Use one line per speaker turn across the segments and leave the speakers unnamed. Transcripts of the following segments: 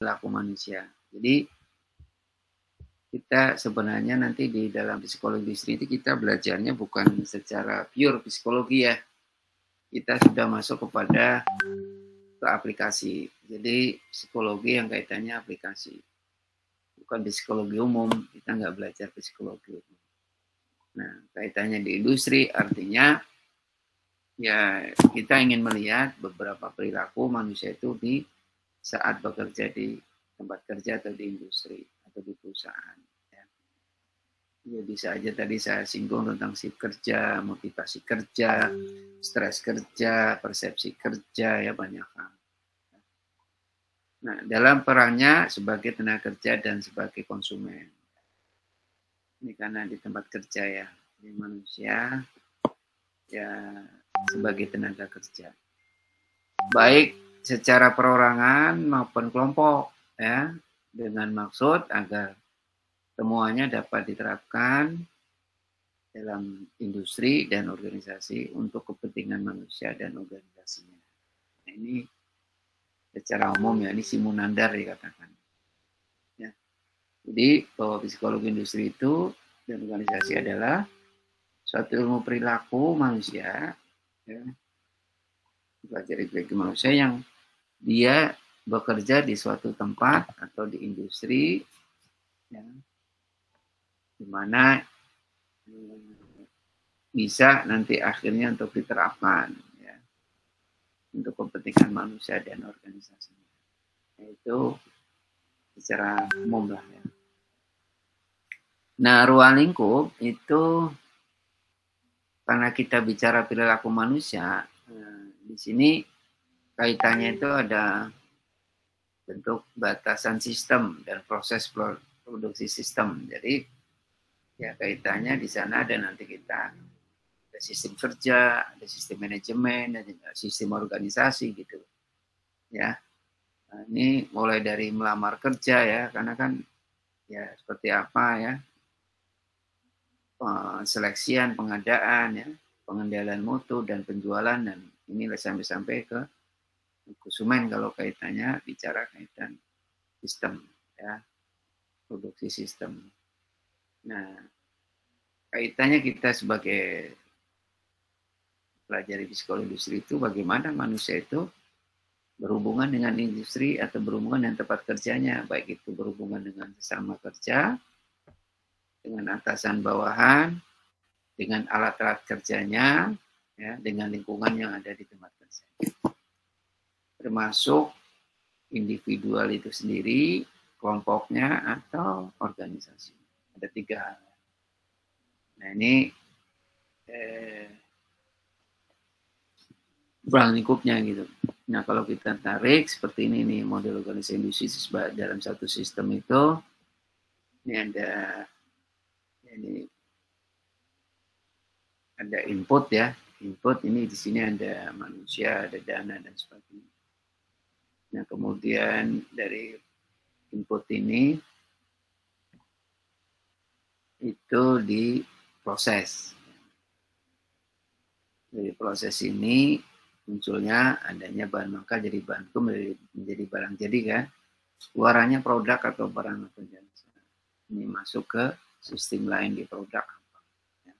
perilaku manusia. Jadi kita sebenarnya nanti di dalam psikologi industri itu kita belajarnya bukan secara pure psikologi ya. Kita sudah masuk kepada ke aplikasi. Jadi psikologi yang kaitannya aplikasi. Bukan psikologi umum, kita nggak belajar psikologi umum. Nah, kaitannya di industri artinya ya kita ingin melihat beberapa perilaku manusia itu di saat bekerja di tempat kerja atau di industri atau di perusahaan. Ya bisa aja tadi saya singgung tentang shift kerja, motivasi kerja, stres kerja, persepsi kerja, ya banyak hal. Nah, dalam perannya sebagai tenaga kerja dan sebagai konsumen. Ini karena di tempat kerja ya, di manusia ya sebagai tenaga kerja. Baik secara perorangan maupun kelompok ya, dengan maksud agar semuanya dapat diterapkan dalam industri dan organisasi untuk kepentingan manusia dan organisasinya. Nah, ini secara umum ya, ini Simonandar dikatakan. Ya. Jadi bahwa psikologi industri itu dan organisasi adalah suatu ilmu perilaku manusia, ya, pelajari perilaku manusia yang dia bekerja di suatu tempat atau di industri, ya, di mana bisa nanti akhirnya untuk diterapkan ya, untuk kepentingan manusia dan organisasinya. Itu secara umum lah ya. Nah, ruang lingkup itu karena kita bicara perilaku manusia, di sini kaitannya itu ada bentuk batasan sistem dan proses produksi sistem. Jadi ya kaitannya di sana ada nanti kita ada sistem kerja, ada sistem manajemen, ada sistem organisasi gitu. Ya. Nah, ini mulai dari melamar kerja ya, karena kan ya seperti apa ya, seleksian, pengadaan ya, pengendalian mutu dan penjualan, dan ini sampai ke konsumen kalau kaitannya bicara kaitan sistem ya, produksi sistem. Nah, kaitannya kita sebagai pelajari psikologi industri itu bagaimana manusia itu berhubungan dengan industri atau berhubungan dengan tempat kerjanya, baik itu berhubungan dengan sesama kerja, dengan atasan bawahan, dengan alat-alat kerjanya, ya, dengan lingkungan yang ada di tempat kerja. Termasuk individual itu sendiri, kelompoknya, atau organisasi. Ada 3 hal. Nah ini ruang lingkupnya gitu. Nah kalau kita tarik seperti ini nih model organisasi industri dalam satu sistem itu, ini ada input ya, input ini di sini ada manusia, ada dana dan sebagainya. Nah kemudian dari input ini itu diproses. Dari proses ini munculnya adanya bahan bakar jadi bahan baku menjadi barang jadi kan, keluarannya produk atau barang atau jasa. Ini masuk ke sistem lain di produk ya,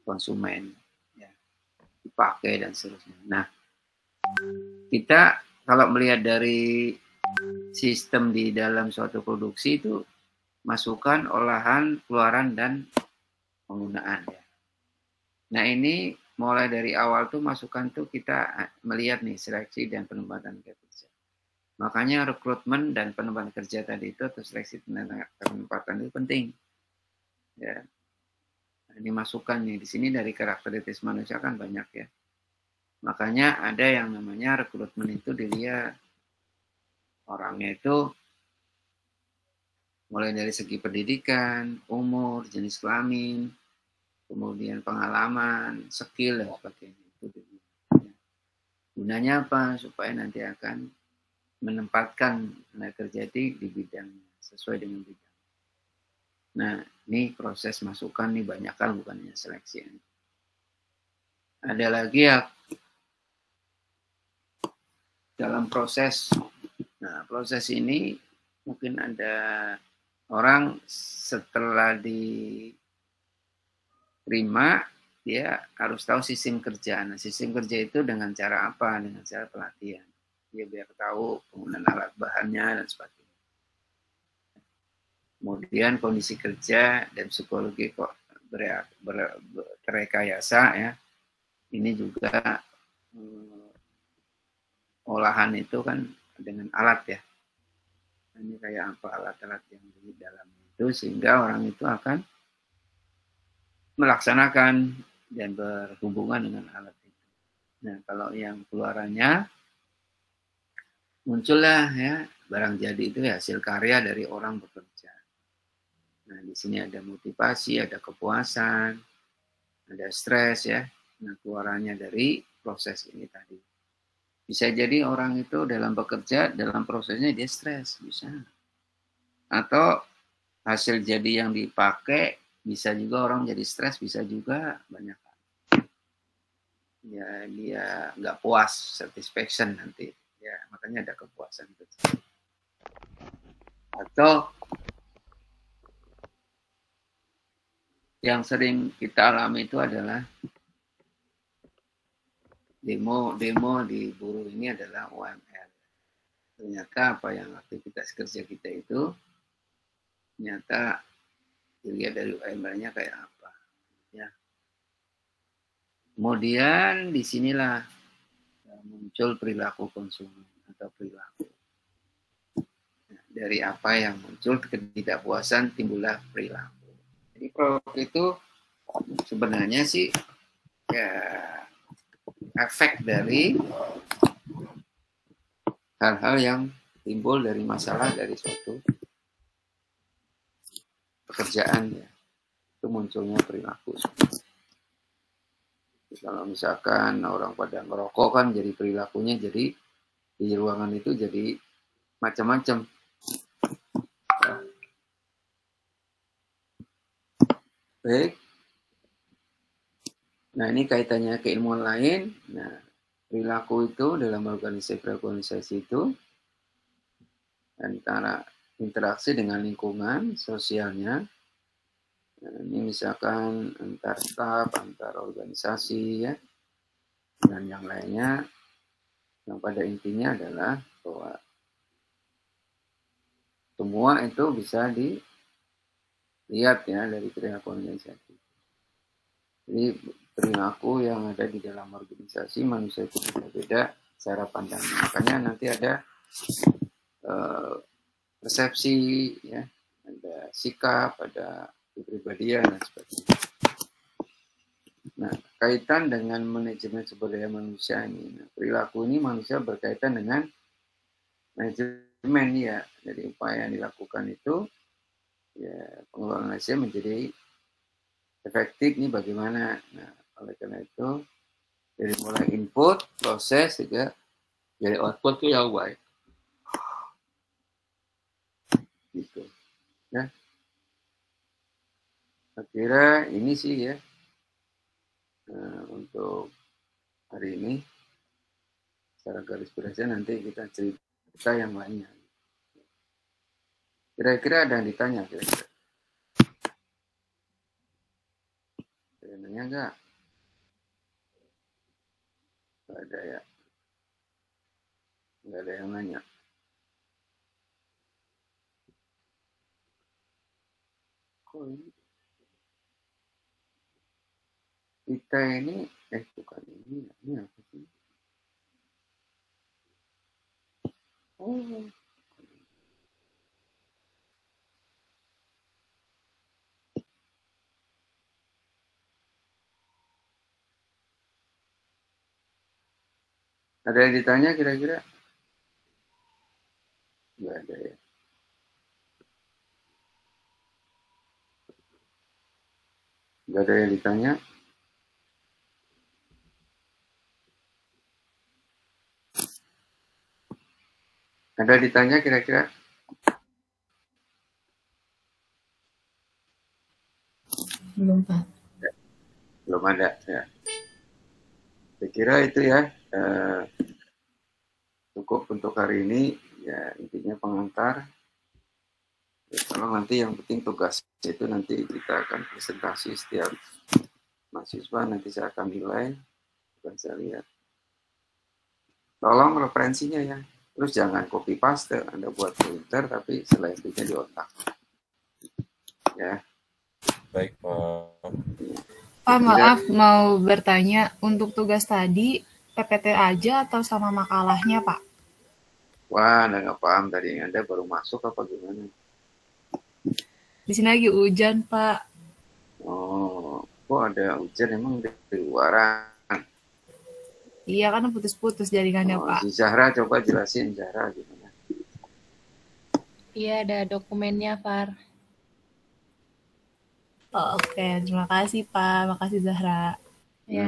konsumen ya, dipakai dan seterusnya. Nah kita kalau melihat dari sistem di dalam suatu produksi itu masukan, olahan, keluaran dan penggunaan ya. Nah ini mulai dari awal tuh masukan tuh kita melihat nih seleksi dan penempatan kerja. Makanya rekrutmen dan penempatan kerja tadi itu atau seleksi dan penempatan itu penting. Ya. Nah, ini masukan nih di sini dari karakteristik manusia kan banyak ya. Makanya ada yang namanya rekrutmen itu dilihat orangnya itu mulai dari segi pendidikan, umur, jenis kelamin, kemudian pengalaman, skill, dan sebagainya. Gunanya apa? Supaya nanti akan menempatkan tenaga kerja di bidangnya, sesuai dengan bidang. Nah, ini proses masukan nih banyak hal, bukan hanya seleksi. Ada lagi ya dalam proses. Nah, proses ini Mungkin ada orang setelah diterima, dia harus tahu sistem kerja. Nah, sistem kerja itu dengan cara apa? Dengan cara pelatihan. Dia biar tahu penggunaan alat bahannya dan sebagainya. Kemudian kondisi kerja dan psikologi kok terekayasa ya. Ini juga olahan itu kan dengan alat ya. Ini kayak apa alat-alat yang di dalam itu sehingga orang itu akan melaksanakan dan berhubungan dengan alat itu. Nah, kalau yang keluarannya muncullah ya barang jadi itu ya hasil karya dari orang bekerja. Nah, di sini ada motivasi, ada kepuasan, ada stres ya. Nah, keluarannya dari proses ini tadi. Bisa jadi orang itu dalam bekerja, dalam prosesnya dia stres, bisa. Atau hasil jadi yang dipakai, bisa juga orang jadi stres, bisa juga banyak. Ya, dia nggak puas, satisfaction nanti. Ya, makanya ada kepuasan. Atau yang sering kita alami itu adalah demo di buruh ini adalah UMR. Ternyata apa yang aktivitas kerja kita itu ternyata dilihat dari UMR-nya kayak apa. Ya. Kemudian disinilah muncul perilaku konsumen atau perilaku. Nah, dari apa yang muncul ketidakpuasan timbullah perilaku. Jadi produk itu sebenarnya sih ya efek dari hal-hal yang timbul dari masalah dari suatu pekerjaan ya. Itu munculnya perilaku. Kalau misalkan orang pada merokok kan jadi perilakunya jadi di ruangan itu jadi macam-macam. Baik. Nah, ini kaitannya ke ilmuwan lain. Nah, perilaku itu dalam organisasi itu antara interaksi dengan lingkungan sosialnya. Nah, ini misalkan antar staf, antar organisasi ya, dan yang lainnya. Yang pada intinya adalah bahwa semua itu bisa dilihat ya dari perilaku organisasi. Jadi perilaku yang ada di dalam organisasi manusia itu beda-beda cara pandangnya. Makanya nanti ada persepsi, ya, ada sikap, ada kepribadian dan sebagainya. Nah, kaitan dengan manajemen sumber daya manusia ini, nah, perilaku ini manusia berkaitan dengan manajemen ya. Jadi upaya yang dilakukan itu, ya pengelolaan manusia menjadi efektif nih bagaimana. Nah, oleh karena itu dari mulai input, proses juga dari output itu yang baik. Gitu. Ya. Akhirnya ini sih ya untuk hari ini secara garis besar nanti kita cerita yang lainnya. Kira-kira ada yang ditanya kira-kira? Ada yang nanya nggak? Nggak ada ya. Nggak ada yang nanya. Kok ini? Kita ini, bukan ini apa sih? Oh. Ada yang ditanya kira-kira? Nggak ada ya. Nggak ada yang ditanya. Ada ditanya kira-kira?
Belum, Pak.
Belum ada ya. Saya kira itu ya cukup untuk hari ini ya, intinya pengantar Kalau nanti yang penting tugas itu nanti kita akan presentasi setiap mahasiswa, nanti saya akan nilai, bukan saya lihat. Tolong referensinya ya. Terus jangan copy paste, Anda buat printer tapi selanjutnya di otak. Ya.
Baik, Pak.
Pak, maaf mau bertanya, untuk tugas tadi PPT aja atau sama makalahnya, Pak?
Wah, Anda nggak paham tadi, Anda baru masuk apa gimana?
Di sini lagi hujan, Pak.
Oh, kok ada hujan emang dari luaran?
Iya, kan putus-putus jaringannya, Pak.
Si Zahra, coba jelasin Zahra gimana?
Iya, ada dokumennya, Far.
Oh, oke, terima kasih, Pak. Makasih, Zahra.
Ya.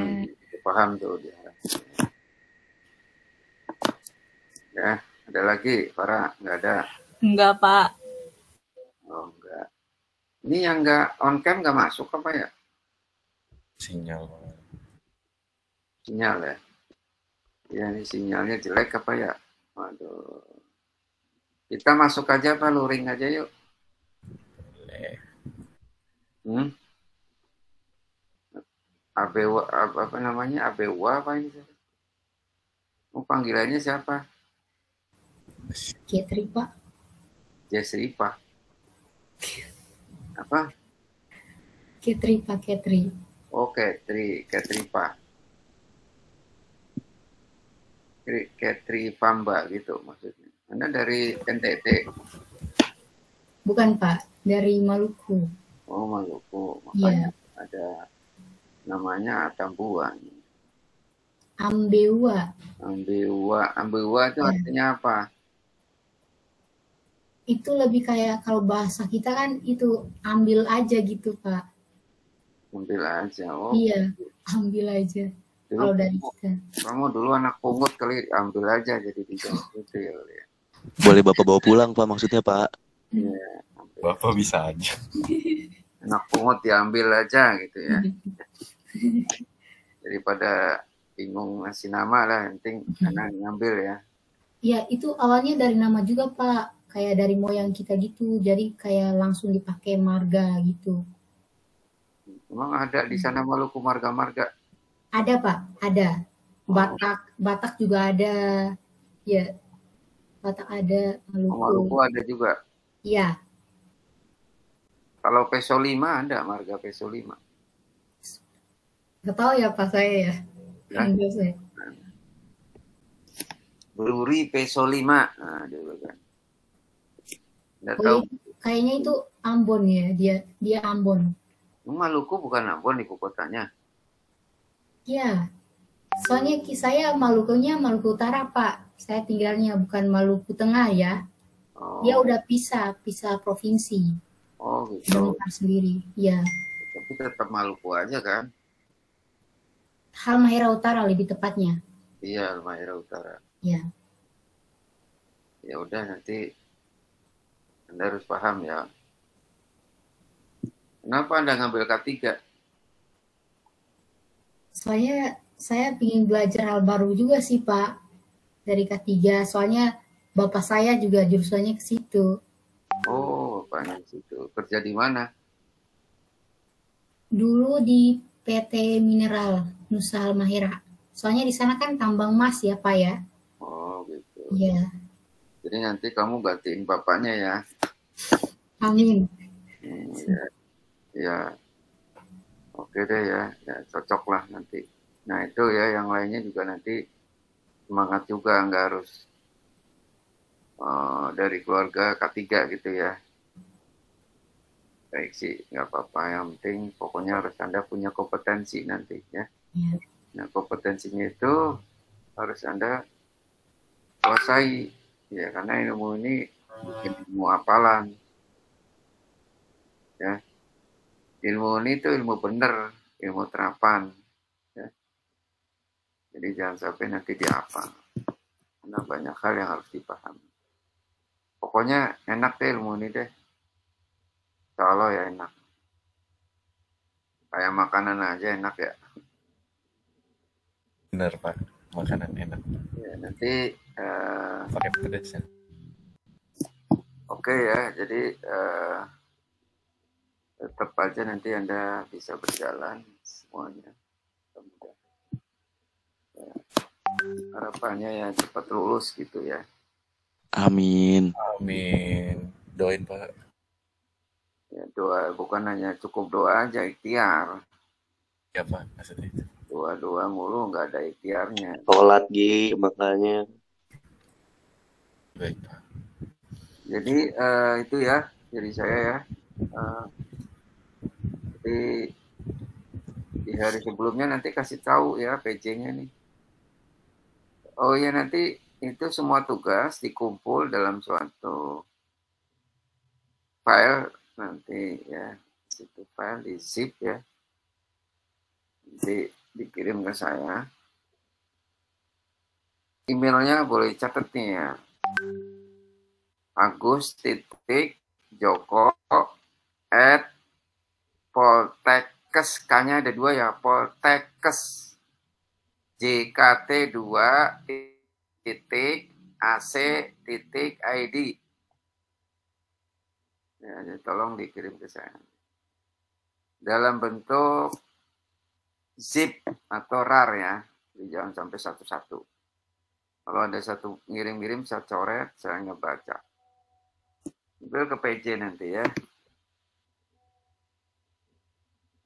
Paham tuh dia. Ya, ada lagi, Farah? Nggak ada?
Enggak, Pak.
Oh, enggak. Ini yang nggak on cam nggak masuk apa ya?
Sinyal.
Sinyal ya? Ya, ini sinyalnya jelek apa ya? Waduh. Kita masuk aja, Pak. Luring aja yuk.
Boleh.
Abewa, apa namanya? Abewa apa ini? Panggilannya siapa?
Ketri, Pak.
Jesri, Pak. Apa?
Ketri, Pak. Ketri.
Oh, Ketri Pak. Ketri Pamba gitu maksudnya. Anda dari NTT?
Bukan, Pak. Dari Maluku.
Oh, Maluku. Makanya ada namanya Atambuan.
Ambeua.
Ambeua itu artinya apa?
Itu lebih kayak kalau bahasa kita kan itu ambil aja gitu, Pak.
Ambil aja. Oh.
Iya, ambil aja. Kalau dari kita.
Kamu dulu anak pungut kali, ambil aja jadi dijawab gitu ya.
Boleh Bapak bawa pulang, Pak, maksudnya, Pak.
Iya.
Bapak bisa aja.
Anak pungut diambil aja gitu ya. Daripada bingung ngasih nama lah, yang penting anak ngambil ya.
Iya, itu awalnya dari nama juga, Pak. Kayak dari moyang kita gitu. Jadi kayak langsung dipakai marga gitu.
Emang ada di sana Maluku marga-marga?
Ada, Pak. Ada. Batak juga ada. Ya. Batak ada.
Maluku ada juga?
Iya.
Kalau peso 5 ada marga peso 5?
Nggak tahu ya Pak saya ya. Enggak saya.
Bruri peso 5. Nah, dulu kan. Nggak tahu.
Kayaknya itu Ambon ya. Dia Ambon.
Maluku bukan Ambon ibu kotanya?
Iya. Soalnya saya Malukunya Maluku Utara, Pak. Saya tinggalnya bukan Maluku Tengah ya. Oh. Dia udah pisah provinsi.
Oh gitu.
Mekar sendiri, ya.
Tapi tetap Maluku aja kan?
Halmahera Utara lebih tepatnya.
Iya, Halmahera Utara.
Ya.
Ya udah nanti Anda harus paham ya. Kenapa Anda ngambil K3?
Saya ingin belajar hal baru juga sih, Pak. Dari K3. Soalnya bapak saya juga jurusannya ke situ.
Oh, bapaknya ke situ. Kerja di mana?
Dulu di PT Mineral Nusa Halmahera. Soalnya di sana kan tambang emas ya, Pak ya.
Oh, gitu.
Iya.
Jadi nanti kamu gantiin bapaknya ya.
Amin.
Ya. Oke deh ya. Ya cocok lah nanti. Nah itu ya, yang lainnya juga nanti semangat juga, nggak harus dari keluarga K3 gitu ya. Baik sih, nggak apa-apa. Yang penting pokoknya harus Anda punya kompetensi nanti ya. Nah kompetensinya itu harus Anda kuasai ya, karena ilmu ini ilmu hafalan ya. Ilmu ini itu ilmu bener, ilmu terapan ya. Jadi jangan sampai nanti dihafal, karena banyak hal yang harus dipahami. Pokoknya enak deh ilmu ini deh. Insya Allah ya enak. Kayak makanan aja enak ya.
Bener Pak, makanan enak.
Ya nanti
pakai pedas ya.
Oke ya, jadi tetap aja nanti Anda bisa berjalan semuanya. Harapannya ya cepat lulus gitu ya.
Amin.
Amin. Doain Pak.
Ya, doa bukan hanya cukup doa aja, ikhtiar.
Ya Pak, maksudnya itu.
Doa-doa mulu nggak ada ikhtiarnya.
Sholat makanya.
Baik Pak.
Jadi itu ya dari saya ya. Jadi di hari sebelumnya nanti kasih tahu ya PJ-nya nih. Oh ya nanti itu semua tugas dikumpul dalam suatu file nanti ya, situ file di zip ya, dikirim ke saya. Emailnya boleh catat nih ya, agus.joko@poltekkes, K-nya ada 2 ya, poltekkes jkt2.ac.id. Ya, tolong dikirim ke saya dalam bentuk zip atau rar ya, jadi jangan sampai satu-satu. Kalau ada satu ngirim-ngirim saya coret, saya ngebaca. Ambil ke PJ nanti ya.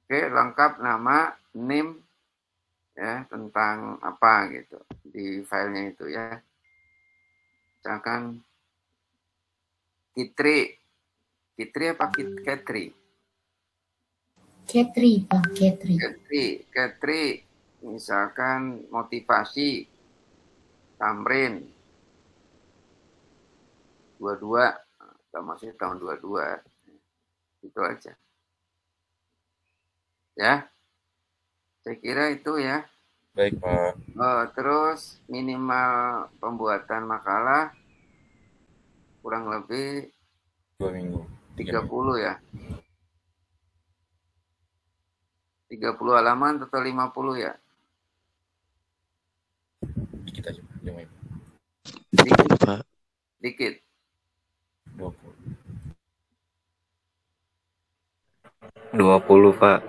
Oke, lengkap nama, NIM ya, tentang apa gitu di filenya itu ya. Misalkan Kitri apa Katri?
Katri, Pak, Katri.
Katri, misalkan motivasi, Tamrin, 22, masih tahun 22, itu aja. Ya, saya kira itu ya.
Baik Pak.
Terus minimal pembuatan makalah kurang lebih
2 minggu.
30 ya. 30 halaman atau 50 ya?
Dikit aja Pak. Jangan Pak.
Dikit.
Pak.
Dikit.
20.
20 Pak.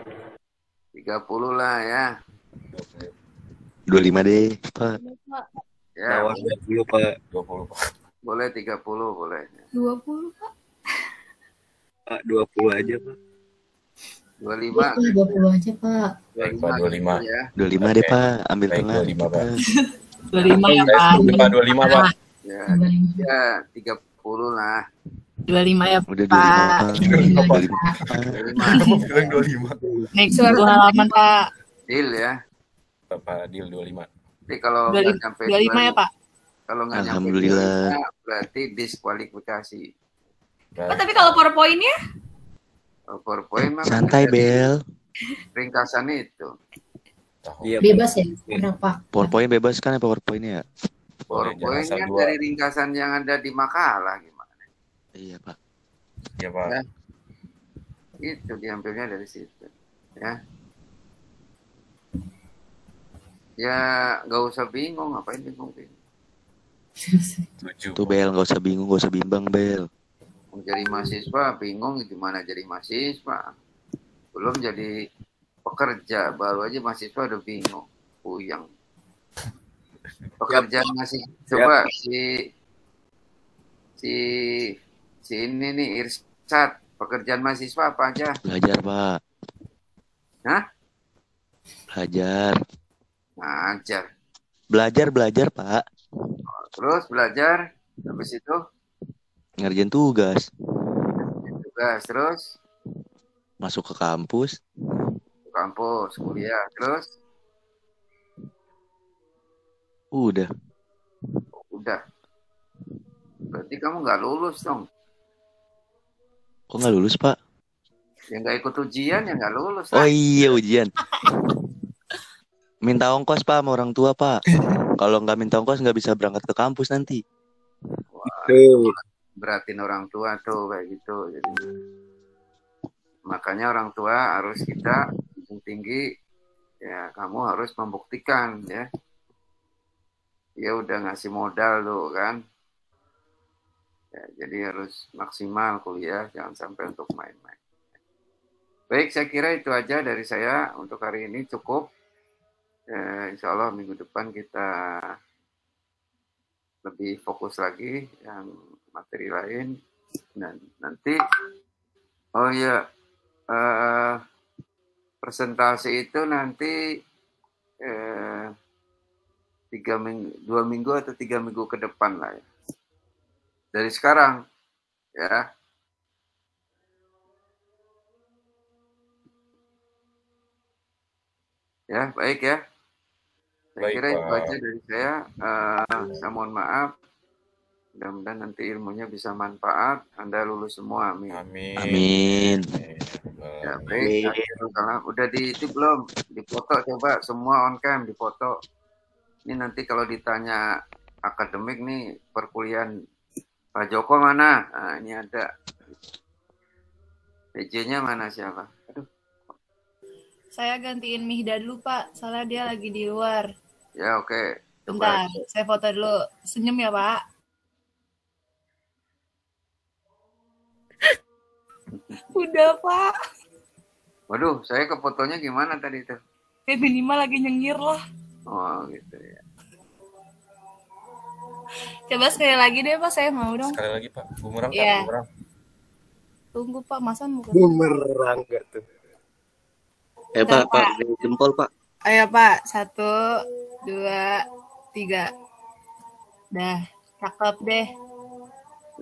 30 lah ya.
25 deh, Pak.
Ya,
Nawar 20 Pak.
20 Pak.
boleh 30 boleh.
20, Pak.
Pak 20 aja Pak.
25.
20 aja, Pak.
Baik Pak, 25.
Ya.
25 deh, Pak. Ambil
Baik,
tengah.
25 Pak.
25 ya
Saya
Pak.
setuju Pak, 25 Pak.
Ya, ya 30 lah.
25 ya
Udah 25,
Pak.
Pak.
25 Pak.
25.
Kamu bilang 25.
Naik 10 halaman Pak.
Deal ya.
Bapak deal 25.
Tapi kalau
25
nggak nyampe
25 ya Pak.
Kalau nggak nyampe
Alhamdulillah.
25, berarti diskualifikasi.
Oh, tapi kalau PowerPoint-nya?
PowerPoint mah
Santai, Bel.
ringkasan itu.
Tahu.
Iya,
Bebas ya? Kenapa?
PowerPoint bebas kan ya PowerPoint-nya ya?
Boleh,
PowerPoint
jangan asal
kan
dua.
dari ringkasan yang ada di makalah gimana?
Iya, Pak.
Iya Pak.
Ya. Itu diambilnya dari situ. Ya. Ya nggak usah bingung, ngapain bingung?
Setuju.
Tuh, Bel. Nggak usah bingung, nggak usah bimbang, Bel.
Mau jadi mahasiswa bingung gimana jadi mahasiswa? Belum jadi pekerja, baru aja mahasiswa udah bingung, puyeng. Pekerjaan masih coba si ini nih Irsyad, pekerjaan mahasiswa apa aja?
Belajar, Pak.
Hah?
Belajar.
Ngajar.
Belajar, Pak.
Terus belajar, habis itu
Ngerjain tugas.
tugas, terus
Masuk ke kampus.
ke kampus, kuliah, terus
Udah.
udah. Berarti kamu nggak lulus dong.
Kok nggak lulus, Pak?
Ya nggak ikut ujian ya nggak lulus.
Oh iya, ujian. Minta ongkos, Pak, sama orang tua, Pak. Kalau nggak minta ongkos, nggak bisa berangkat ke kampus nanti.
Wah,
Tuh.
beratin orang tua tuh kayak gitu. Jadi makanya orang tua harus kita tinggi. Ya kamu harus membuktikan ya. Dia udah ngasih modal tuh kan. Ya, jadi harus maksimal kuliah, jangan sampai untuk main-main. Baik, saya kira itu aja dari saya untuk hari ini cukup. Insya Allah minggu depan kita lebih fokus lagi yang materi lain. Dan nanti, oh ya, presentasi itu nanti 2 minggu atau 3 minggu ke depan lah ya. Dari sekarang, ya. Ya, baik ya. Saya
Baik,
kira itu
Pak.
aja dari saya. Saya mohon maaf. Mudah-mudahan nanti ilmunya bisa manfaat. Anda lulus semua. Amin.
Amin.
Amin.
Ya, baik. Udah di itu belum? Dipoto coba. Semua on cam dipoto. Ini nanti kalau ditanya akademik nih, perkuliahan Pak Joko mana? Nah, ini ada. PJ-nya mana siapa? Aduh.
Saya gantiin Mihda dulu, Pak. Soalnya dia lagi di luar.
Ya, oke.
Bentar, saya foto dulu. Senyum ya, Pak. Udah, Pak.
Waduh, saya ke fotonya gimana tadi itu?
Minimal lagi nyengir lah.
Oh, gitu ya.
Coba sekali lagi deh, Pak. Saya mau dong.
Sekali lagi, Pak. Bumerang,
Iya.
Pak. Bumerang.
Tunggu, Pak. Masa mau
Bumerang gak tuh?
Bentar,
Pak, jempol Pak.
Ayo, Pak. 1, 2, 3. Dah, cakep deh.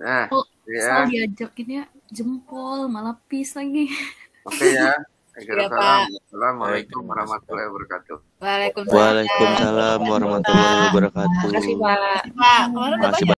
Nah, ya.
Soal diajakinnya jempol, malah peace lagi.
Oke ya.
Iya, Pak.
Assalamualaikum warahmatullahi wabarakatuh.
Waalaikumsalam.
Waalaikumsalam warahmatullahi wabarakatuh.
Terima kasih, Pak.
Pak, kemarin
Makasih,
Bapak